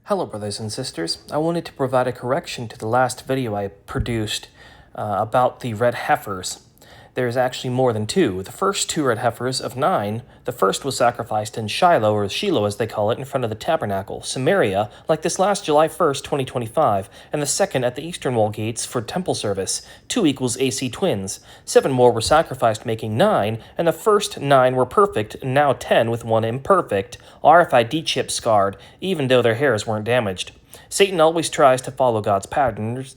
Hello brothers and sisters, I wanted to provide a correction to the last video I produced about the red heifers. There's actually more than two. The first two red heifers of 9, the first was sacrificed in Shiloh, or Shiloh as they call it, in front of the tabernacle, Samaria, like this last July 1st, 2025, and the second at the eastern wall gates for temple service, 2 equals AC twins. 7 more were sacrificed, making 9, and the first 9 were perfect, and now 10 with 1 imperfect, RFID chip scarred, even though their hairs weren't damaged. Satan always tries to follow God's patterns.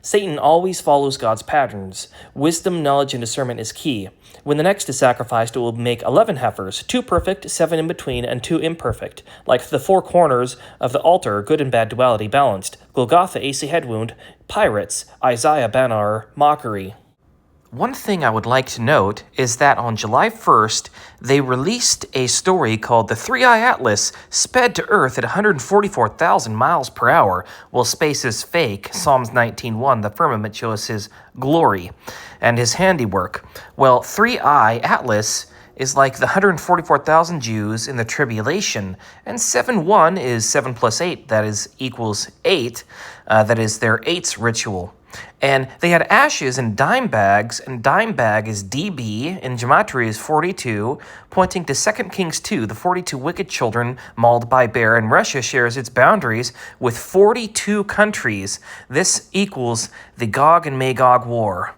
Satan always follows God's patterns. Wisdom, knowledge, and discernment is key. When the next is sacrificed, it will make 11 heifers, 2 perfect, 7 in between, and 2 imperfect. Like the 4 corners of the altar, good and bad duality balanced. Golgotha, AC head wound, pirates, Isaiah, Banar, mockery. One thing I would like to note is that on July 1st, they released a story called The Three-Eye Atlas Sped to Earth at 144,000 miles per hour. Well, space is fake. Psalms 19:1, the firmament shows his glory and his handiwork. Well, Three-Eye Atlas is like the 144,000 Jews in the tribulation, and 7-1 is 7 plus 8, that is equals 8, that is their 8's ritual. And they had ashes in dime bags, and dime bag is DB, and gematria is 42, pointing to 2 Kings 2, the 42 wicked children mauled by bear, and Russia shares its boundaries with 42 countries. This equals the Gog and Magog war.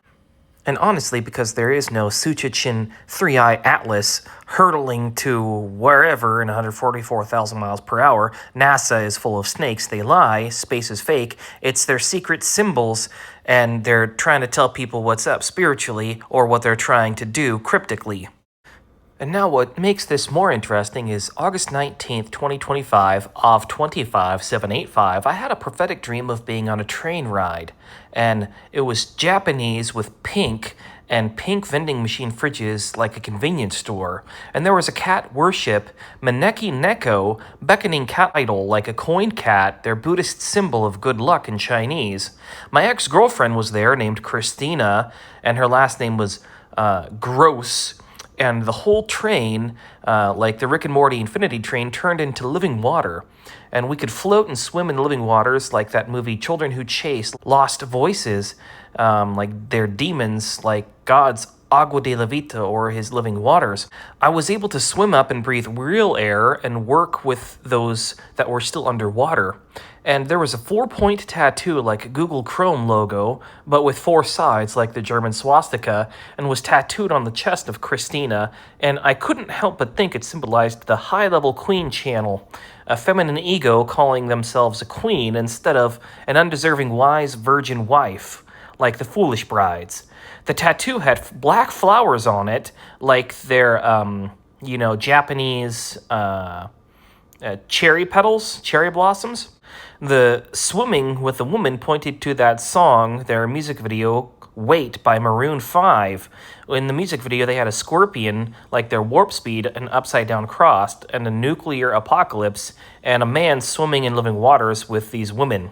And honestly, because there is no Suchichin Three-Eye Atlas hurtling to wherever in 144,000 miles per hour, NASA is full of snakes, they lie, space is fake, it's their secret symbols, and they're trying to tell people what's up spiritually, or what they're trying to do cryptically. And now what makes this more interesting is August 19th, 2025, of 25785, I had a prophetic dream of being on a train ride, and it was Japanese with pink and pink vending machine fridges like a convenience store, and there was a cat worship, Maneki Neko, beckoning cat idol like a coined cat, their Buddhist symbol of good luck in Chinese. My ex-girlfriend was there named Christina, and her last name was Gross. And the whole train, like the Rick and Morty Infinity Train, turned into living water. And we could float and swim in living waters like that movie Children Who Chase, Lost Voices, like they're demons, like God's Agua de la Vita or his living waters. I was able to swim up and breathe real air and work with those that were still underwater. And there was a 4-point tattoo like a Google Chrome logo, but with 4 sides like the German swastika, and was tattooed on the chest of Christina, and I couldn't help but think it symbolized the high-level queen channel, a feminine ego calling themselves a queen instead of an undeserving wise virgin wife, like the foolish brides. The tattoo had black flowers on it, like their, Japanese cherry petals, cherry blossoms. The swimming with the woman pointed to that song, their music video, Wait by Maroon 5. In the music video, they had a scorpion, like their warp speed, an upside-down cross, and a nuclear apocalypse, and a man swimming in living waters with these women.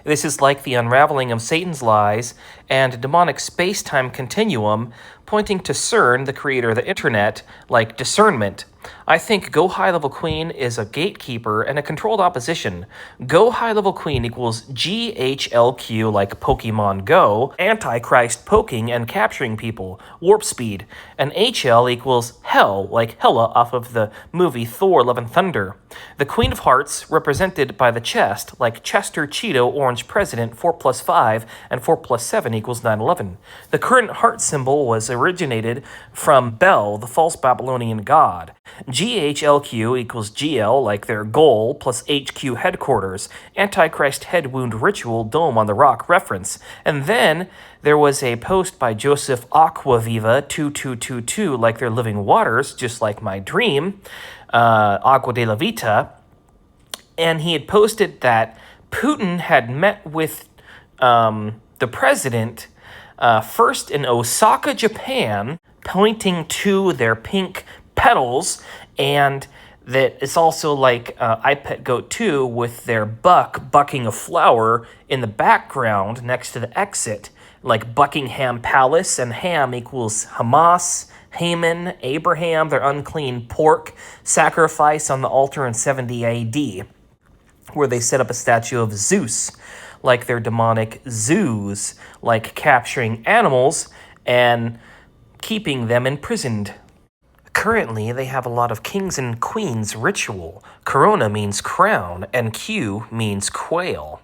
This is like the unraveling of Satan's lies and a demonic space-time continuum, pointing to CERN, the creator of the internet, like discernment. I think Go High Level Queen is a gatekeeper and a controlled opposition. Go High Level Queen equals GHLQ like Pokemon Go, Antichrist poking and capturing people, warp speed, and HL equals Hell like Hela off of the movie Thor Love and Thunder. The Queen of Hearts represented by the chest like Chester Cheeto Orange President 4 plus 5 and 4 plus 7 equals 9/11. The current heart symbol was originated from Bel, the false Babylonian god. GHLQ equals GL, like their goal, plus HQ headquarters, Antichrist head wound ritual, dome on the rock reference. And then there was a post by Joseph Aquaviva 2222, like their living waters, just like my dream, Agua de la Vita. And he had posted that Putin had met with the president first in Osaka, Japan, pointing to their pink petals, and that it's also like iPet Goat 2 with their bucking a flower in the background next to the exit, like Buckingham Palace, and Ham equals Hamas, Haman, Abraham, their unclean pork sacrifice on the altar in 70 AD. where they set up a statue of Zeus, like their demonic zoos, like capturing animals and keeping them imprisoned. Currently, they have a lot of kings and queens ritual. Corona means crown, and Q means quail.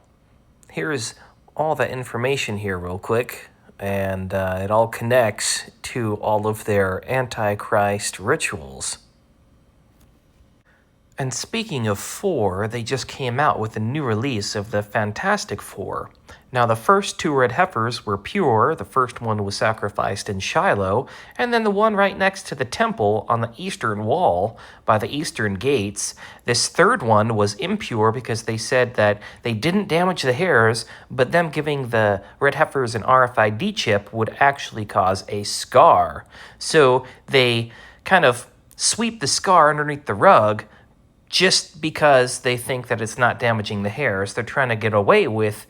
Here's all the information here real quick, and it all connects to all of their Antichrist rituals. And speaking of 4, they just came out with a new release of the Fantastic Four. Now, the first 2 red heifers were pure. The first one was sacrificed in Shiloh, and then the one right next to the temple on the eastern wall by the eastern gates. This third one was impure because they said that they didn't damage the hairs, but them giving the red heifers an RFID chip would actually cause a scar. So they kind of sweep the scar underneath the rug, just because they think that it's not damaging the hairs. They're trying to get away with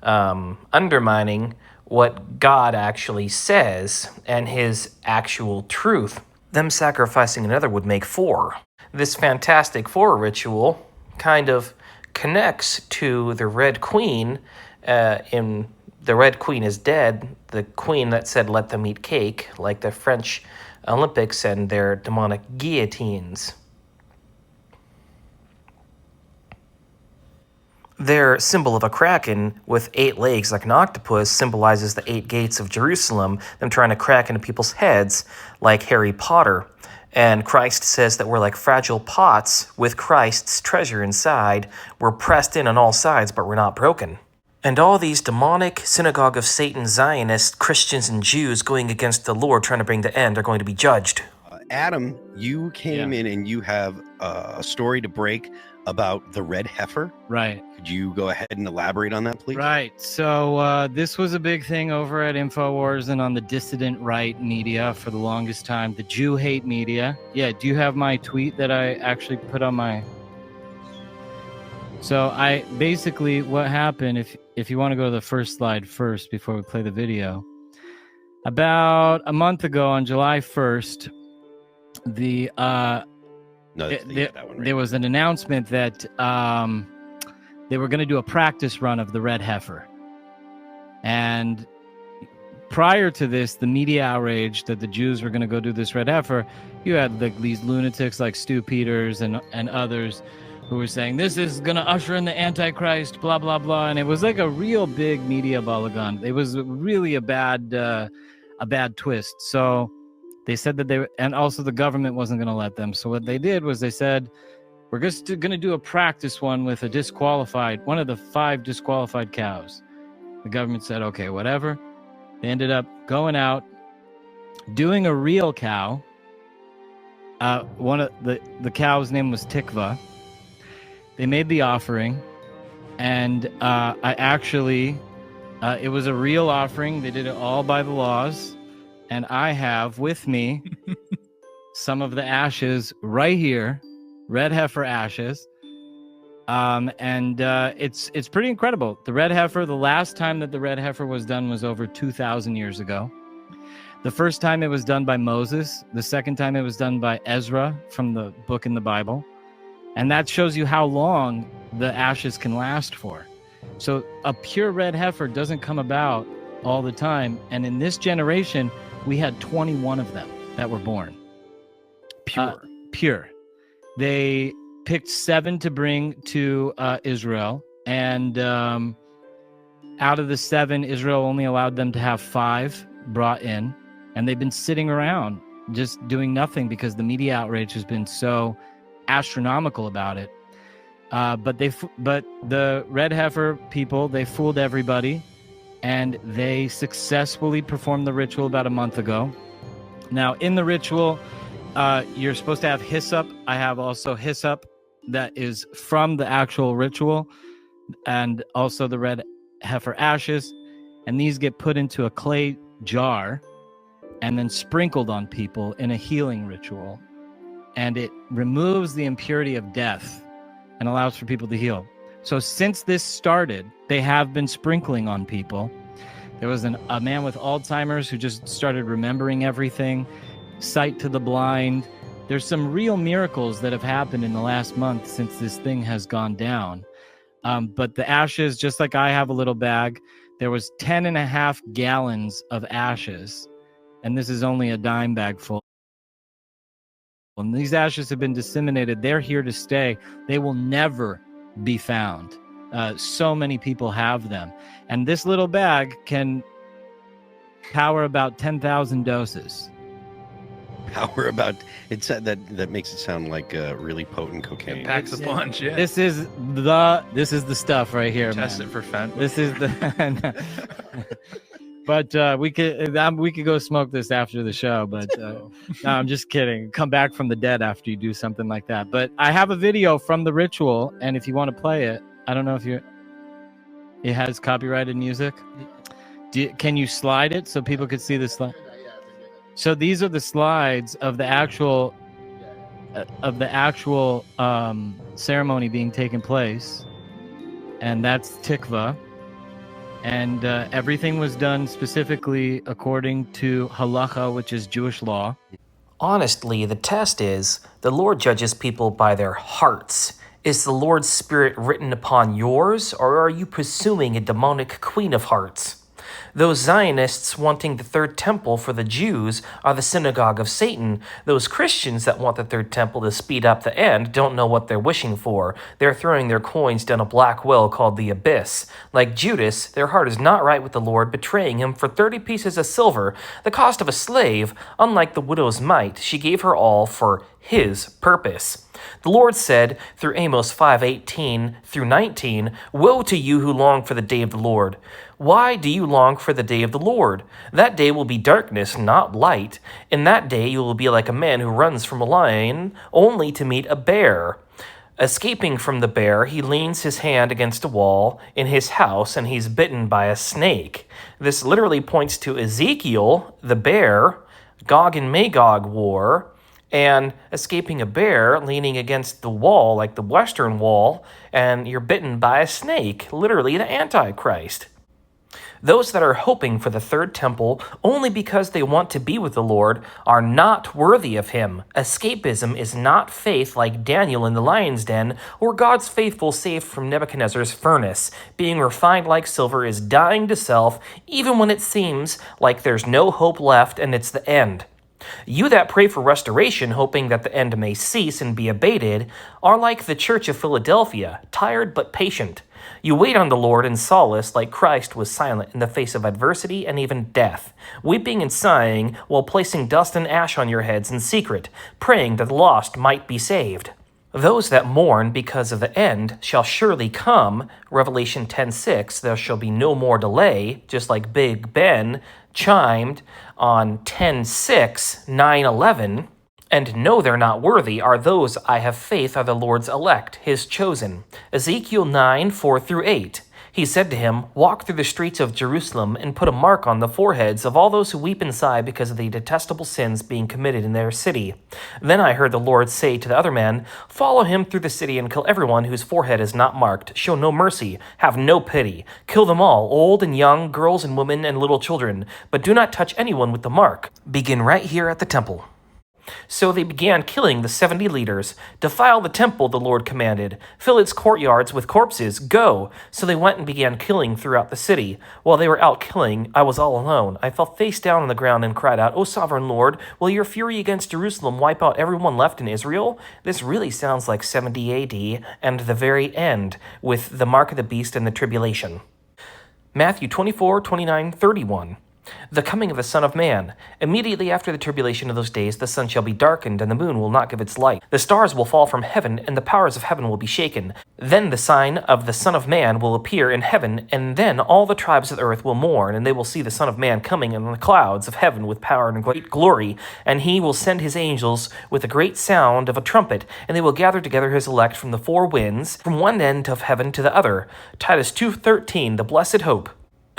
undermining what God actually says and his actual truth. Them sacrificing another would make 4. This Fantastic Four ritual kind of connects to the Red Queen in The Red Queen is Dead, the queen that said let them eat cake, like the French Olympics and their demonic guillotines. Their symbol of a kraken with 8 legs like an octopus symbolizes the 8 gates of Jerusalem, them trying to crack into people's heads like Harry Potter. And Christ says that we're like fragile pots with Christ's treasure inside. We're pressed in on all sides, but we're not broken. And all these demonic synagogue of Satan Zionists, Christians and Jews going against the Lord trying to bring the end are going to be judged. Adam, you came in and you have a story to break about the red heifer. Right. Could you go ahead and elaborate on that, please? Right. So this was a big thing over at InfoWars and on the dissident right media for the longest time, the Jew hate media. Yeah, do you have my tweet that I actually put on my... So I basically, what happened, if you want to go to the first slide first before we play the video, about a month ago on July 1st, there was an announcement that they were going to do a practice run of the red heifer. And prior to this, the media outrage that the Jews were going to go do this red heifer, you had these lunatics like Stu Peters and others who were saying, this is going to usher in the Antichrist, blah, blah, blah. And it was like a real big media balagan. It was really a bad twist. So they said that and also the government wasn't going to let them. So what they did was they said, we're just going to do a practice one with one of the 5 disqualified cows. The government said, okay, whatever. They ended up going out, doing a real cow. One of the cow's name was Tikva. They made the offering, and it was a real offering. They did it all by the laws. And I have with me some of the ashes right here, red heifer ashes. It's pretty incredible. The red heifer, the last time that the red heifer was done was over 2,000 years ago. The first time it was done by Moses. The second time it was done by Ezra from the book in the Bible. And that shows you how long the ashes can last for. So a pure red heifer doesn't come about all the time. And in this generation, we had 21 of them that were born. Pure. They picked 7 to bring to Israel. And out of the 7, Israel only allowed them to have 5 brought in. And they've been sitting around just doing nothing because the media outrage has been so astronomical about it. But the red heifer people, they fooled everybody. And they successfully performed the ritual about a month ago. Now, in the ritual, you're supposed to have hyssop. I have also hyssop that is from the actual ritual, and also the red heifer ashes. And these get put into a clay jar and then sprinkled on people in a healing ritual. And it removes the impurity of death and allows for people to heal. So since this started, they have been sprinkling on people. There was a man with Alzheimer's who just started remembering everything, sight to the blind. There's some real miracles that have happened in the last month since this thing has gone down. But the ashes, just like I have a little bag, there was 10.5 gallons of ashes. And this is only a dime bag full. And these ashes have been disseminated. They're here to stay. They will never be found. So many people have them. And this little bag can power about 10,000 doses. Power about it's that makes it sound like really potent cocaine. It packs a punch. Yeah. This is the stuff right here, Test man. it for fentanyl. This is the. But we could go smoke this after the show. But no, I'm just kidding. Come back from the dead after you do something like that. But I have a video from the ritual, and if you want to play it, I don't know if it has copyrighted music. Can you slide it so people could see the slide? So these are the slides of the actual ceremony being taken place, and that's tikva, and everything was done specifically according to halacha, which is Jewish law. Honestly, the test is the Lord judges people by their hearts. Is the Lord's Spirit written upon yours, or are you pursuing a demonic queen of hearts? Those Zionists wanting the third temple for the Jews are the synagogue of Satan. Those Christians that want the third temple to speed up the end don't know what they're wishing for. They're throwing their coins down a black well called the abyss. Like Judas, their heart is not right with the Lord, betraying him for 30 pieces of silver, the cost of a slave. Unlike the widow's mite, she gave her all for his purpose. The Lord said through Amos 5:18 through 19, "Woe to you who long for the day of the Lord. Why do you long for the day of the Lord? That day will be darkness, not light. In that day you will be like a man who runs from a lion only to meet a bear. Escaping from the bear, he leans his hand against a wall in his house, and he's bitten by a snake." This literally points to Ezekiel, the bear, Gog and Magog war, and escaping a bear, leaning against the wall, like the Western Wall, and you're bitten by a snake, literally the Antichrist. Those that are hoping for the third temple only because they want to be with the Lord are not worthy of him. Escapism is not faith like Daniel in the lion's den, or God's faithful saved from Nebuchadnezzar's furnace. Being refined like silver is dying to self, even when it seems like there's no hope left and it's the end. You that pray for restoration, hoping that the end may cease and be abated, are like the church of Philadelphia, tired but patient. You wait on the Lord in solace, like Christ was silent in the face of adversity and even death, weeping and sighing while placing dust and ash on your heads in secret, praying that the lost might be saved. Those that mourn because of the end shall surely come. Revelation 10:6, there shall be no more delay, just like Big Ben chimed on 10:6, 9:11. And no, they're not worthy are those I have faith are the Lord's elect, his chosen. Ezekiel 9:4 through 8. He said to him, "Walk through the streets of Jerusalem and put a mark on the foreheads of all those who weep and sigh because of the detestable sins being committed in their city." Then I heard the Lord say to the other man, "Follow him through the city and kill everyone whose forehead is not marked. Show no mercy, have no pity. Kill them all, old and young, girls and women and little children, but do not touch anyone with the mark. Begin right here at the temple." So they began killing the 70 leaders. "Defile the temple," the Lord commanded. "Fill its courtyards with corpses. Go." So they went and began killing throughout the city. While they were out killing, I was all alone. I fell face down on the ground and cried out, "O sovereign Lord, will your fury against Jerusalem wipe out everyone left in Israel?" This really sounds like 70 AD and the very end, with the mark of the beast and the tribulation. Matthew 24:29-31. The coming of the Son of Man. Immediately after the tribulation of those days, the sun shall be darkened, and the moon will not give its light. The stars will fall from heaven, and the powers of heaven will be shaken. Then the sign of the Son of Man will appear in heaven, and then all the tribes of the earth will mourn, and they will see the Son of Man coming in the clouds of heaven with power and great glory. And he will send his angels with a great sound of a trumpet, and they will gather together his elect from the four winds, from one end of heaven to the other. Titus 2:13, the blessed hope.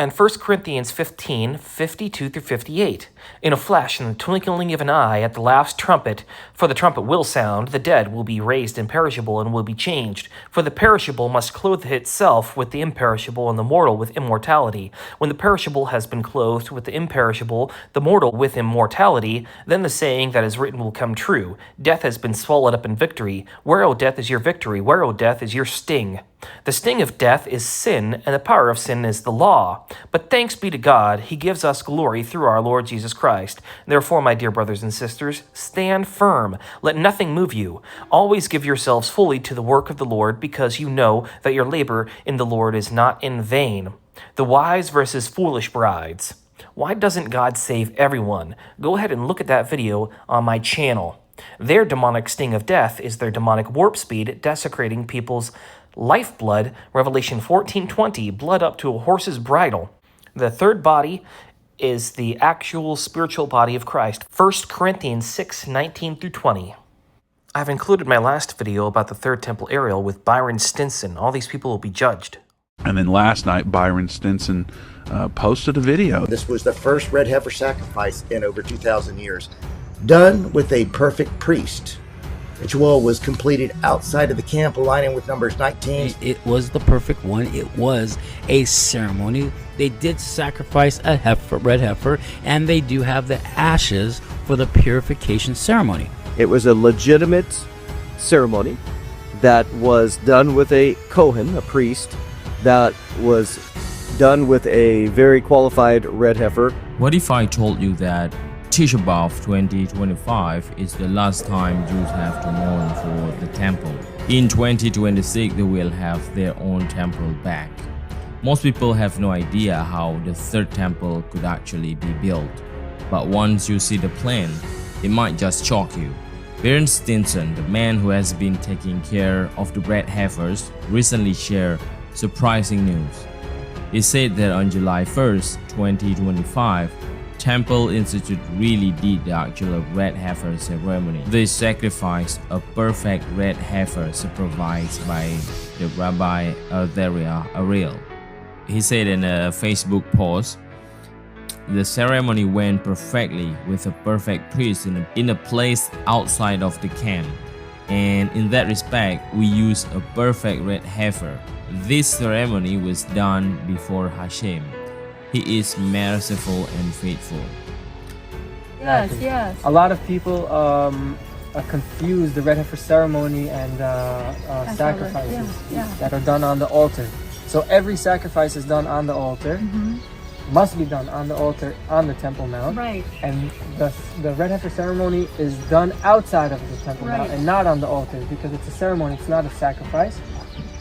And 1 Corinthians 15:52-58. In a flash, in the twinkling of an eye, at the last trumpet, for the trumpet will sound, the dead will be raised imperishable and will be changed. For the perishable must clothe itself with the imperishable, and the mortal with immortality. When the perishable has been clothed with the imperishable, the mortal with immortality, then the saying that is written will come true. Death has been swallowed up in victory. Where, O death, is your victory? Where, O death, is your sting? The sting of death is sin, and the power of sin is the law. But thanks be to God, He gives us glory through our Lord Jesus Christ. Therefore, my dear brothers and sisters, stand firm. Let nothing move you. Always give yourselves fully to the work of the Lord, because you know that your labor in the Lord is not in vain. The wise versus foolish brides. Why doesn't God save everyone? Go ahead and look at that video on my channel. Their demonic sting of death is their demonic warp speed, desecrating people's lifeblood, Revelation 14:20, blood up to a horse's bridle. The third body is the actual spiritual body of Christ, 1 Corinthians 6:19 through 20. I've included my last video about the Third Temple Ariel with Byron Stinson. All these people will be judged. And then last night, Byron Stinson posted a video. This was the first red heifer sacrifice in over 2,000 years, done with a perfect priest. Ritual was completed outside of the camp, aligning with Numbers 19. It was the perfect one. It was a ceremony. They did sacrifice a red heifer, and they do have the ashes for the purification ceremony. It was a legitimate ceremony that was done with a Kohen, a priest, that was done with a very qualified red heifer. What if I told you that Tisha B'Av 2025 is the last time Jews have to mourn for the temple? In 2026, they will have their own temple back. Most people have no idea how the third temple could actually be built. But once you see the plan, it might just shock you. Byron Stinson, the man who has been taking care of the red heifers, recently shared surprising news. He said that on July 1st, 2025, Temple Institute really did the actual red heifer ceremony. They sacrificed a perfect red heifer supervised by the Rabbi Ariel. He said in a Facebook post, the ceremony went perfectly with a perfect priest in a place outside of the camp. And in that respect, we use a perfect red heifer. This ceremony was done before Hashem. He is merciful and faithful. Yes, yes. A lot of people confuse the red heifer ceremony and sacrifices that are done on the altar. So every sacrifice is done on the altar, must be done on the altar on the Temple Mount. Right. And the red heifer ceremony is done outside of the Temple Mount and not on the altar, because it's a ceremony, it's not a sacrifice.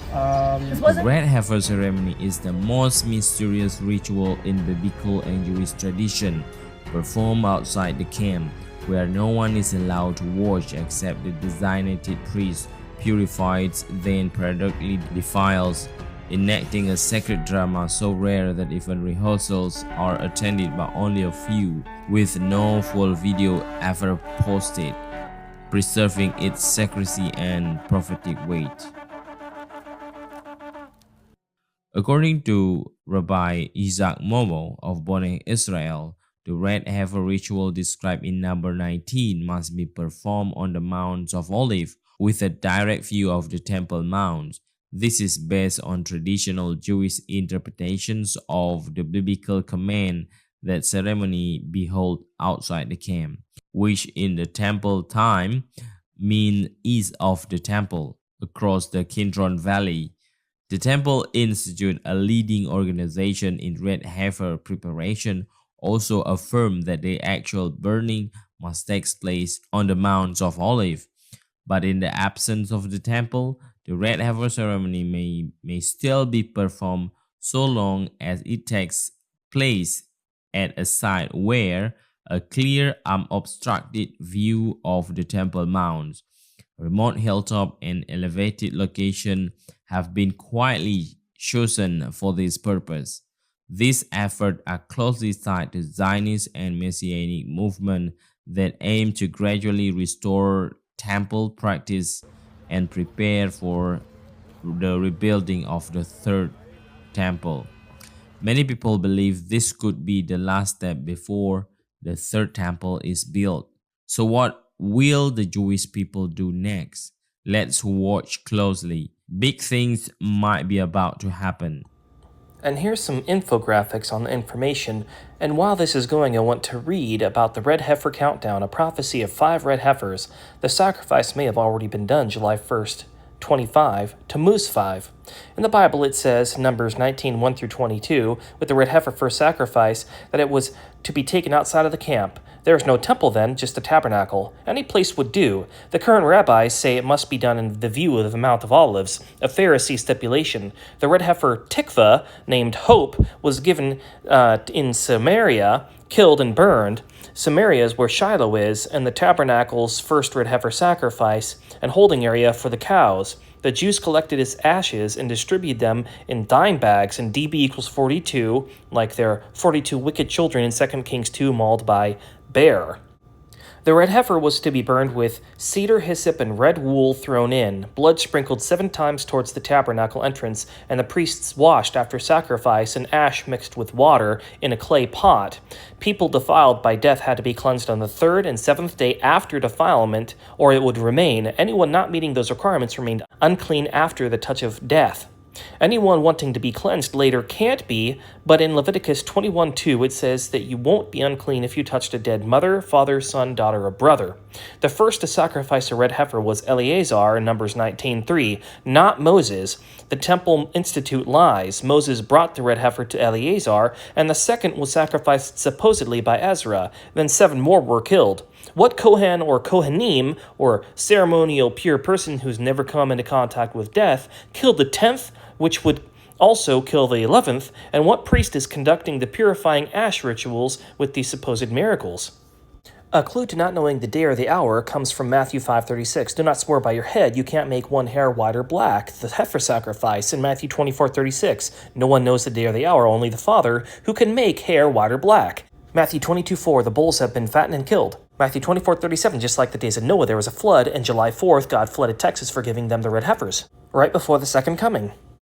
The red heifer ceremony is the most mysterious ritual in biblical and Jewish tradition, performed outside the camp, where no one is allowed to watch except the designated priest, purifies, then periodically defiles, enacting a sacred drama so rare that even rehearsals are attended by only a few, with no full video ever posted, preserving its secrecy and prophetic weight. According to Rabbi Isaac Momo of Boneh Israel, the red heifer ritual described in number 19 must be performed on the Mounts of Olives with a direct view of the Temple Mount. This is based on traditional Jewish interpretations of the biblical command that ceremony be held outside the camp, which in the temple time mean east of the temple, across the Kidron Valley. The Temple Institute, a leading organization in red heifer preparation, also affirmed that the actual burning must take place on the Mounts of Olives. But in the absence of the temple, the red heifer ceremony may still be performed so long as it takes place at a site where a clear, unobstructed view of the Temple Mount, remote hilltop and elevated location have been quietly chosen for this purpose. These efforts are closely tied to Zionist and Messianic movement that aim to gradually restore temple practice and prepare for the rebuilding of the third temple. Many people believe this could be the last step before the third temple is built. So what will the Jewish people do next? Let's watch closely. Big things might be about to happen. And here's some infographics on the information. And while this is going, I want to read about the red heifer countdown, a prophecy of 5 red heifers. The sacrifice may have already been done July 1st, 25, Tammuz 5. In the Bible it says, Numbers 19, 1 through 22, with the red heifer first sacrifice, that it was to be taken outside of the camp. There is no temple then, just a tabernacle. Any place would do. The current rabbis say it must be done in the view of the Mount of Olives, a Pharisee stipulation. The red heifer Tikva, named Hope, was given in Samaria, killed and burned. Samaria is where Shiloh is, and the tabernacle's first red heifer sacrifice, and holding area for the cows. The Jews collected its ashes and distributed them in dime bags, and DB equals 42, like their 42 wicked children in 2 Kings 2, mauled by bear. The red heifer was to be burned with cedar, hyssop, and red wool thrown in, blood sprinkled 7 times towards the tabernacle entrance, and the priests washed after sacrifice, and ash mixed with water in a clay pot. People defiled by death had to be cleansed on the 3rd and 7th day after defilement, or it would remain. Anyone not meeting those requirements remained unclean after the touch of death. Anyone wanting to be cleansed later can't be, but in Leviticus 21:2 it says that you won't be unclean if you touched a dead mother, father, son, daughter, or brother. The first to sacrifice a red heifer was Eleazar in Numbers 19:3, not Moses. The Temple Institute lies. Moses brought the red heifer to Eleazar, and the second was sacrificed supposedly by Ezra. Then 7 more were killed. What Kohen or Kohanim, or ceremonial pure person who's never come into contact with death, killed the 10th, which would also kill the 11th, and what priest is conducting the purifying ash rituals with these supposed miracles? A clue to not knowing the day or the hour comes from Matthew 5:36. Do not swear by your head, you can't make one hair white or black. The heifer sacrifice in Matthew 24:36. No one knows the day or the hour, only the Father, who can make hair white or black. Matthew 22:4. The bulls have been fattened and killed. Matthew 24:37. Just like the days of Noah, there was a flood, and July 4th, God flooded Texas, forgiving them the red heifers, right before the second coming.